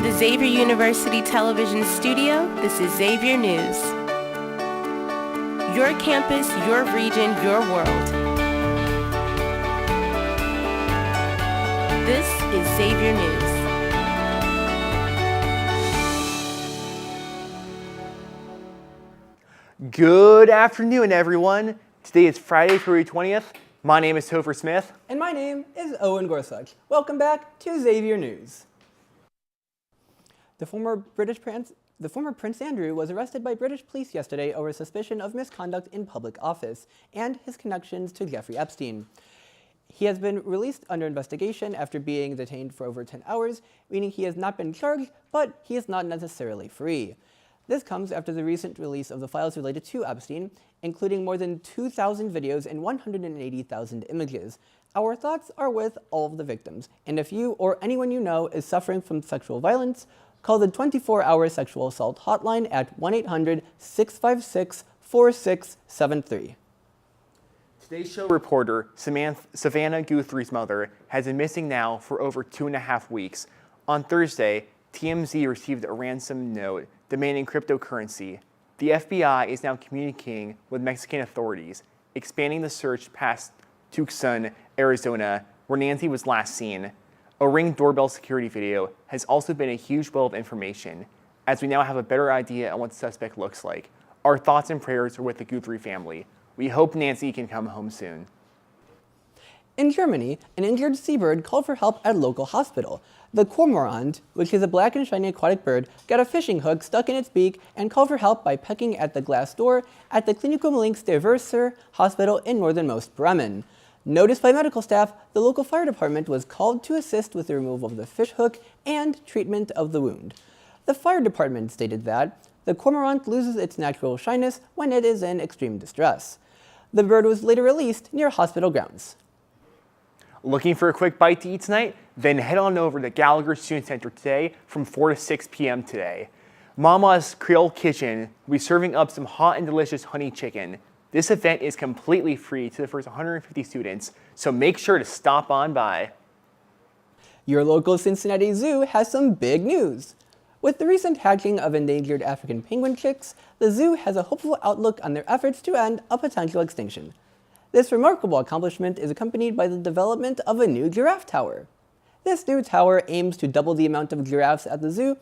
the Xavier University Television Studio, this is Xavier News. Your campus, your region, your world. This is Xavier News. Good afternoon, everyone. Today is Friday, February 20th. My name is Topher Smith. And my name is Owen Gorsuch. Welcome back to Xavier News. The former Prince Andrew was arrested by British police yesterday over suspicion of misconduct in public office and his connections to Jeffrey Epstein. He has been released under investigation after being detained for over 10 hours, meaning he has not been charged, but he is not necessarily free. This comes after the recent release of the files related to Epstein, including more than 2,000 videos and 180,000 images. Our thoughts are with all of the victims, and if you or anyone you know is suffering from sexual violence, call the 24-hour sexual assault hotline at 1-800-656-4673. Today's show reporter, Savannah Guthrie's mother, has been missing now for over 2.5 weeks. On Thursday, TMZ received a ransom note demanding cryptocurrency. The FBI is now communicating with Mexican authorities, expanding the search past Tucson, Arizona, where Nancy was last seen. A Ring doorbell security video has also been a huge well of information, as we now have a better idea on what the suspect looks like. Our thoughts and prayers are with the Guthrie family. We hope Nancy can come home soon. In Germany, an injured seabird called for help at a local hospital. The cormorant, which is a black and shiny aquatic bird, got a fishing hook stuck in its beak and called for help by pecking at the glass door at the Klinikum Links der Verser hospital in northernmost Bremen. Noticed by medical staff, the local fire department was called to assist with the removal of the fish hook and treatment of the wound. The fire department stated that the cormorant loses its natural shyness when it is in extreme distress. The bird was later released near hospital grounds. Looking for a quick bite to eat tonight? Then head on over to Gallagher Student Center today from 4 to 6 p.m. today. Mama's Creole Kitchen will be serving up some hot and delicious honey chicken. This event is completely free to the first 150 students, so make sure to stop on by. Your local Cincinnati Zoo has some big news. With the recent hatching of endangered African penguin chicks, the zoo has a hopeful outlook on their efforts to end a potential extinction. This remarkable accomplishment is accompanied by the development of a new giraffe tower. This new tower aims to double the amount of giraffes at the zoo,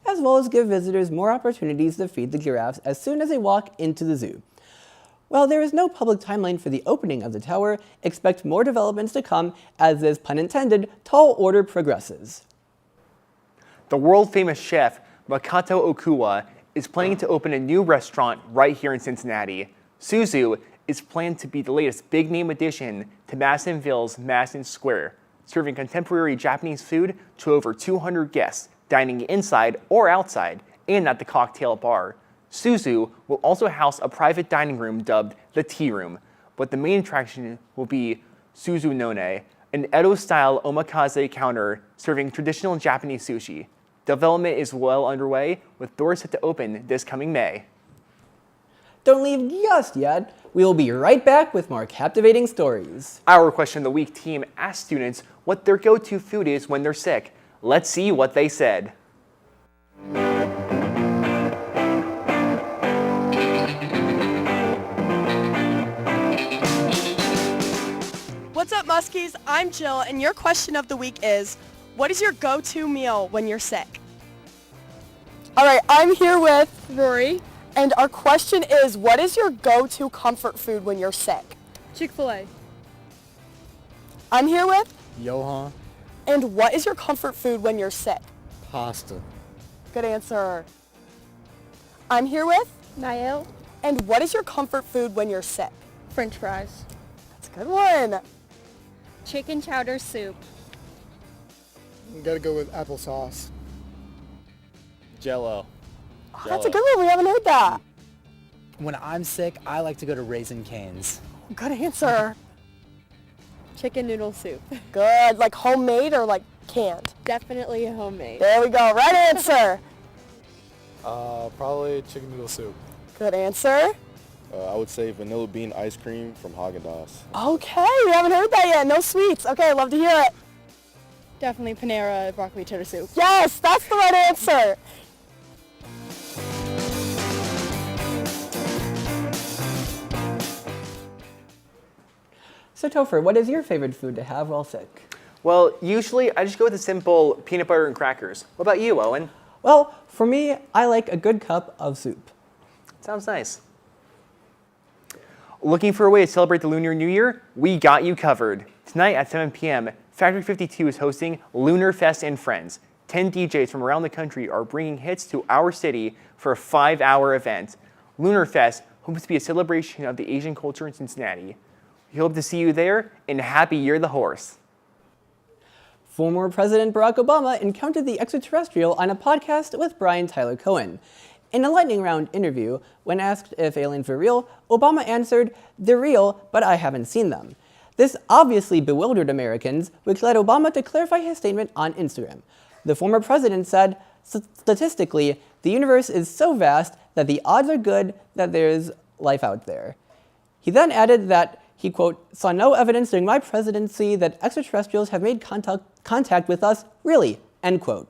as well as give visitors more opportunities to feed the giraffes as soon as they walk into the zoo. While there is no public timeline for the opening of the tower, expect more developments to come as this, pun intended, tall order progresses. The world-famous chef, Makoto Okuwa, is planning to open a new restaurant right here in Cincinnati. Suzu is planned to be the latest big-name addition to Madisonville's Madison Square, serving contemporary Japanese food to over 200 guests, dining inside or outside, and at the cocktail bar. Suzu will also house a private dining room dubbed the Tea Room, but the main attraction will be Suzu None, an Edo-style omakase counter serving traditional Japanese sushi. Development is well underway, with doors set to open this coming May. Don't leave just yet. We will be right back with more captivating stories. Our Question of the Week team asked students what their go-to food is when they're sick. Let's see what they said. What's up, Muskies? I'm Jill, and your question of the week is, what is your go-to meal when you're sick? All right, I'm here with Rory, and our question is, what is your go-to comfort food when you're sick? Chick-fil-A. I'm here with Johan. And what is your comfort food when you're sick? Pasta. Good answer. I'm here with Niall. And what is your comfort food when you're sick? French fries. That's a good one. Chicken chowder soup. Gotta go with applesauce. Jell-O. Oh, that's a good one. We haven't heard that. When I'm sick, I like to go to Raisin Cane's. Good answer. Chicken noodle soup. Good. Like homemade or like canned? Definitely homemade. There we go. Right answer. Probably chicken noodle soup. Good answer. I would say vanilla bean ice cream from Haagen-Dazs. Okay, we haven't heard that yet. No sweets. Okay, I'd love to hear it. Definitely Panera broccoli cheddar soup. Yes, that's the right answer. So Topher, what is your favorite food to have while sick? Well, usually I just go with a simple peanut butter and crackers. What about you, Owen? Well, for me, I like a good cup of soup. Sounds nice. Looking for a way to celebrate the Lunar New Year? We got you covered. Tonight at 7 p.m., Factory 52 is hosting Lunar Fest and Friends. 10 DJs from around the country are bringing hits to our city for a 5-hour event. Lunar Fest hopes to be a celebration of the Asian culture in Cincinnati. We hope to see you there, and happy Year the Horse. Former President Barack Obama encountered the extraterrestrial on a podcast with Brian Tyler Cohen. In a lightning round interview, when asked if aliens were real, Obama answered, "They're real, but I haven't seen them." This obviously bewildered Americans, which led Obama to clarify his statement on Instagram. The former president said, "Statistically, the universe is so vast that the odds are good that there's life out there." He then added that he, quote, "saw no evidence during my presidency that extraterrestrials have made contact with us, really," end quote.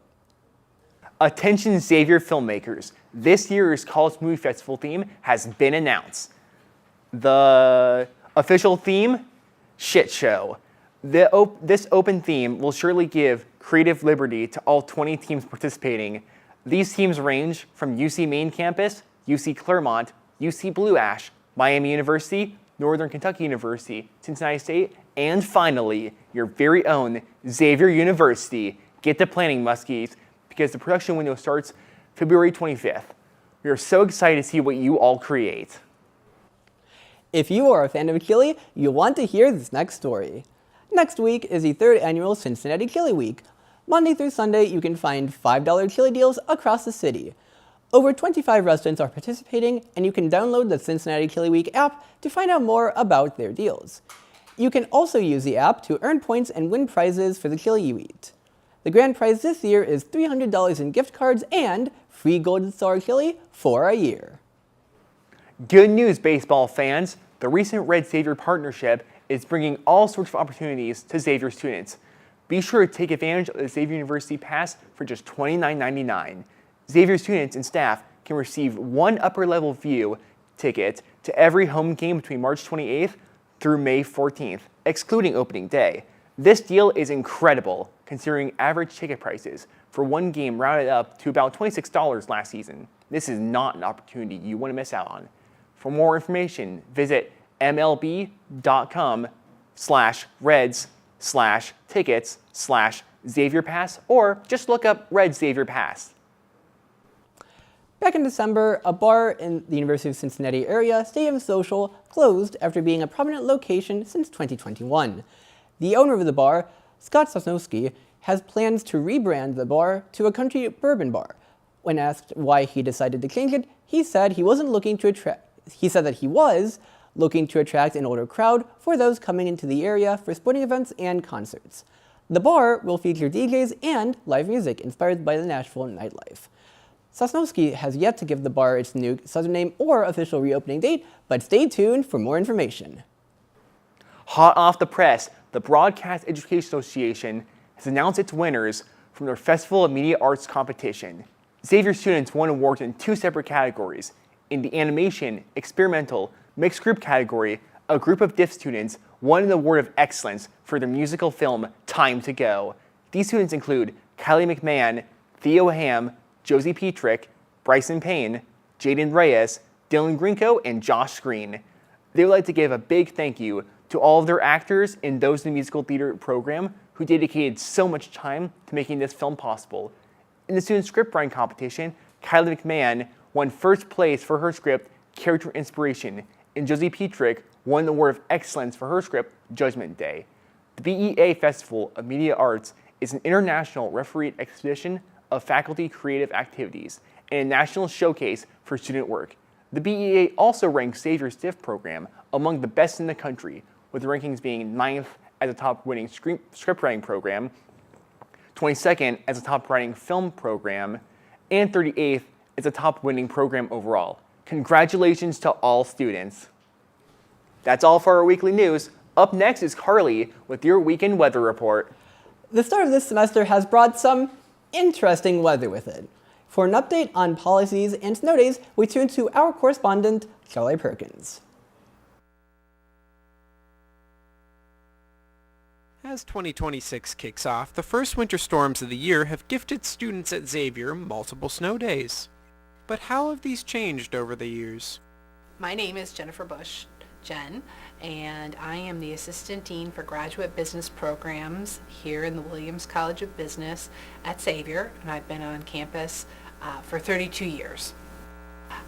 Attention Xavier filmmakers. This year's College Movie Festival theme has been announced. The official theme? Shit show. This open theme will surely give creative liberty to all 20 teams participating. These teams range from UC Main Campus, UC Claremont, UC Blue Ash, Miami University, Northern Kentucky University, Cincinnati State, and finally, your very own Xavier University. Get to planning, Muskies, because the production window starts February 25th. We are so excited to see what you all create. If you are a fan of Achille, you'll want to hear this next story. Next week is the 3rd annual Cincinnati Achille Week. Monday through Sunday, you can find $5 Achille deals across the city. Over 25 restaurants are participating, and you can download the Cincinnati Achille Week app to find out more about their deals. You can also use the app to earn points and win prizes for the chili you eat. The grand prize this year is $300 in gift cards and free Golden Star chili for a year. Good news, baseball fans. The recent Red Xavier partnership is bringing all sorts of opportunities to Xavier students. Be sure to take advantage of the Xavier University Pass for just $29.99. Xavier students and staff can receive one upper-level view ticket to every home game between March 28th through May 14th, excluding opening day. This deal is incredible, considering average ticket prices for one game rounded up to about $26 last season. This is not an opportunity you want to miss out on. For more information, visit mlb.com/reds/tickets/Xavier Pass, or just look up Red Xavier Pass. Back in December, a bar in the University of Cincinnati area, Stadium Social, closed after being a prominent location since 2021. The owner of the bar, Scott Sosnowski, has plans to rebrand the bar to a country bourbon bar. When asked why he decided to change it, he said that he was looking to attract an older crowd for those coming into the area for sporting events and concerts. The bar will feature DJs and live music inspired by the Nashville nightlife. Sosnowski has yet to give the bar its new southern name or official reopening date, but stay tuned for more information. Hot off the press, the Broadcast Education Association has announced its winners from their Festival of Media Arts competition. Xavier students won awards in 2 separate categories. In the Animation, Experimental, Mixed Group category, a group of DIF students won an award of excellence for their musical film Time to Go. These students include Kylie McMahon, Theo Ham, Josie Petrick, Bryson Payne, Jaden Reyes, Dylan Grinko, and Josh Green. They would like to give a big thank you to all of their actors in those in the musical theater program who dedicated so much time to making this film possible. In the student script writing competition, Kylie McMahon won first place for her script, Character Inspiration, and Josie Petrick won the Award of Excellence for her script, Judgment Day. The BEA Festival of Media Arts is an international refereed exhibition of faculty creative activities and a national showcase for student work. The BEA also ranks Xavier's DIF program among the best in the country, with the rankings being 9th as a top winning script writing program, 22nd as a top writing film program, and 38th as a top winning program overall. Congratulations to all students. That's all for our weekly news. Up next is Carly with your weekend weather report. The start of this semester has brought some interesting weather with it. For an update on policies and snow days, we tune to our correspondent, Charlie Perkins. As 2026 kicks off, the first winter storms of the year have gifted students at Xavier multiple snow days. But how have these changed over the years? My name is Jennifer Bush, Jen, and I am the Assistant Dean for Graduate Business Programs here in the Williams College of Business at Xavier, and I've been on campus for 32 years.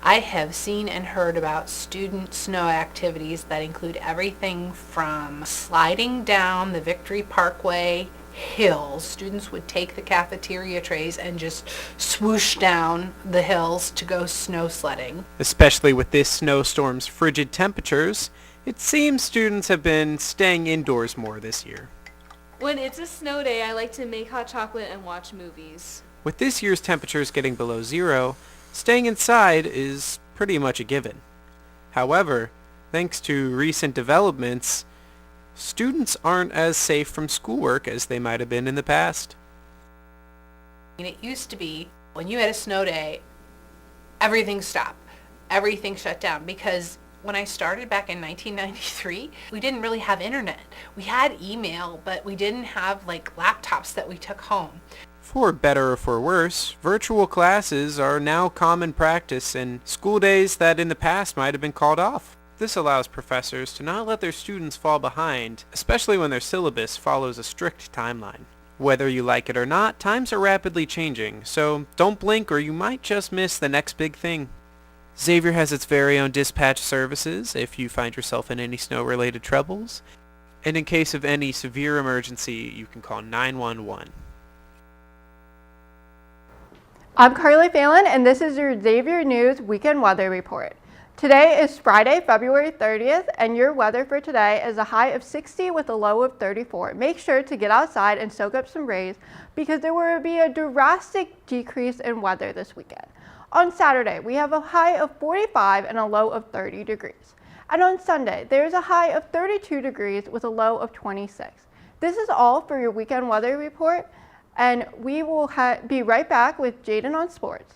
I have seen and heard about student snow activities that include everything from sliding down the Victory Parkway hills. Students would take the cafeteria trays and just swoosh down the hills to go snow sledding. Especially with this snowstorm's frigid temperatures, it seems students have been staying indoors more this year. When it's a snow day, I like to make hot chocolate and watch movies. With this year's temperatures getting below zero, staying inside is pretty much a given. However, thanks to recent developments, students aren't as safe from schoolwork as they might have been in the past. And it used to be, when you had a snow day, everything stopped. Everything shut down, because when I started back in 1993, we didn't really have internet. We had email, but we didn't have like laptops that we took home. For better or for worse, virtual classes are now common practice in school days that in the past might have been called off. This allows professors to not let their students fall behind, especially when their syllabus follows a strict timeline. Whether you like it or not, times are rapidly changing, so don't blink or you might just miss the next big thing. Xavier has its very own dispatch services if you find yourself in any snow-related troubles, and in case of any severe emergency, you can call 911. I'm Carly Phelan, and this is your Xavier News Weekend Weather Report. Today is Friday, February 30th, and your weather for today is a high of 60 with a low of 34. Make sure to get outside and soak up some rays because there will be a drastic decrease in weather this weekend. On Saturday, we have a high of 45 and a low of 30 degrees. And on Sunday, there's a high of 32 degrees with a low of 26. This is all for your weekend weather report. And we will be right back with Jaden on sports.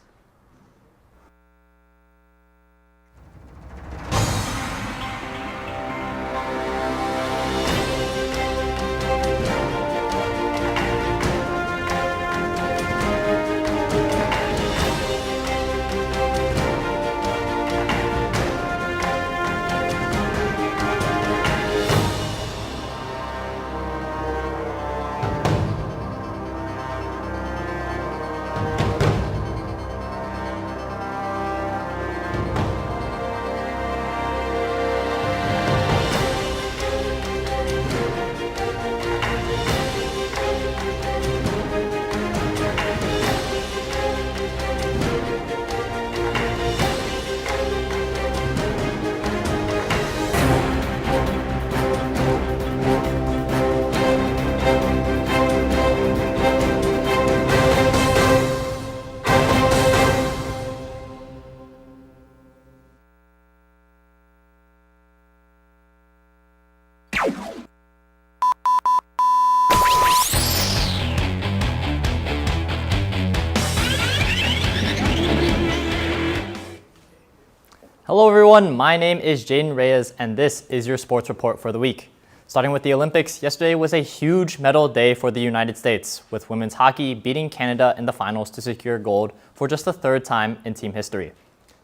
Hello everyone, my name is Jaden Reyes and this is your sports report for the week. Starting with the Olympics, yesterday was a huge medal day for the United States, with women's hockey beating Canada in the finals to secure gold for just the third time in team history.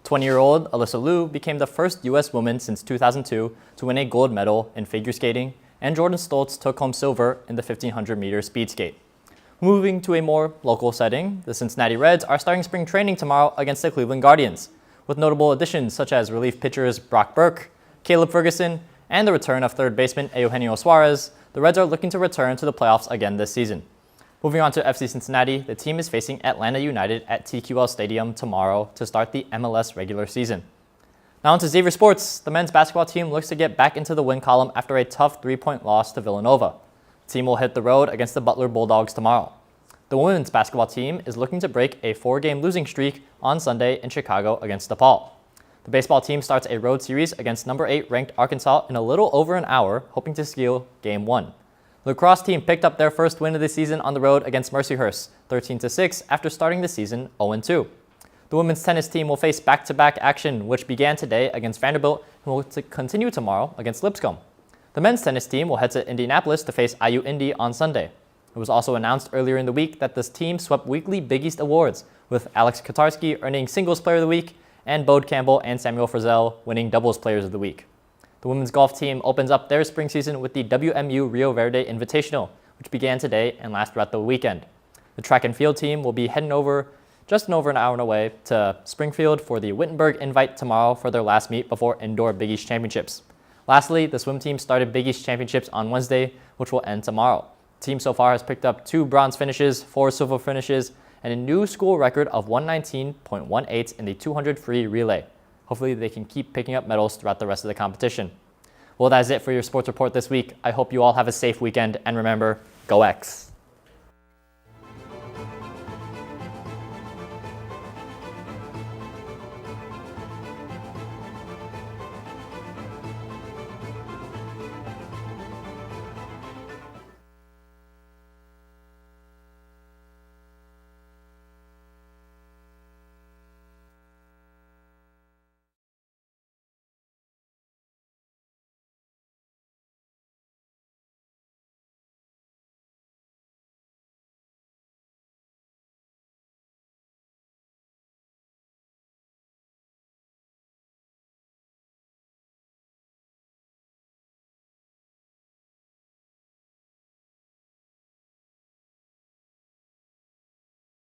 20-year-old Alyssa Liu became the first U.S. woman since 2002 to win a gold medal in figure skating, and Jordan Stoltz took home silver in the 1500-meter speed skate. Moving to a more local setting, the Cincinnati Reds are starting spring training tomorrow against the Cleveland Guardians, with notable additions such as relief pitchers Brock Burke, Caleb Ferguson, and the return of third baseman Eugenio Suarez. The Reds are looking to return to the playoffs again this season. Moving on to FC Cincinnati, the team is facing Atlanta United at TQL Stadium tomorrow to start the MLS regular season. Now on to Xavier Sports. The men's basketball team looks to get back into the win column after a tough 3-point loss to Villanova. The team will hit the road against the Butler Bulldogs tomorrow. The women's basketball team is looking to break a 4-game losing streak on Sunday in Chicago against DePaul. The baseball team starts a road series against number 8 ranked Arkansas in a little over an hour, hoping to steal Game 1. The lacrosse team picked up their first win of the season on the road against Mercyhurst, 13-6, after starting the season 0-2. The women's tennis team will face back-to-back action, which began today against Vanderbilt and will continue tomorrow against Lipscomb. The men's tennis team will head to Indianapolis to face IU Indy on Sunday. It was also announced earlier in the week that this team swept weekly Big East awards, with Alex Katarski earning Singles Player of the Week and Bode Campbell and Samuel Frizzell winning Doubles Players of the Week. The women's golf team opens up their spring season with the WMU Rio Verde Invitational, which began today and lasts throughout the weekend. The track and field team will be heading just over an hour away to Springfield for the Wittenberg Invite tomorrow for their last meet before indoor Big East Championships. Lastly, the swim team started Big East Championships on Wednesday, which will end tomorrow. The team so far has picked up 2 bronze finishes, 4 silver finishes, and a new school record of 119.18 in the 200 free relay. Hopefully they can keep picking up medals throughout the rest of the competition. Well, that is it for your sports report this week. I hope you all have a safe weekend, and remember, go X!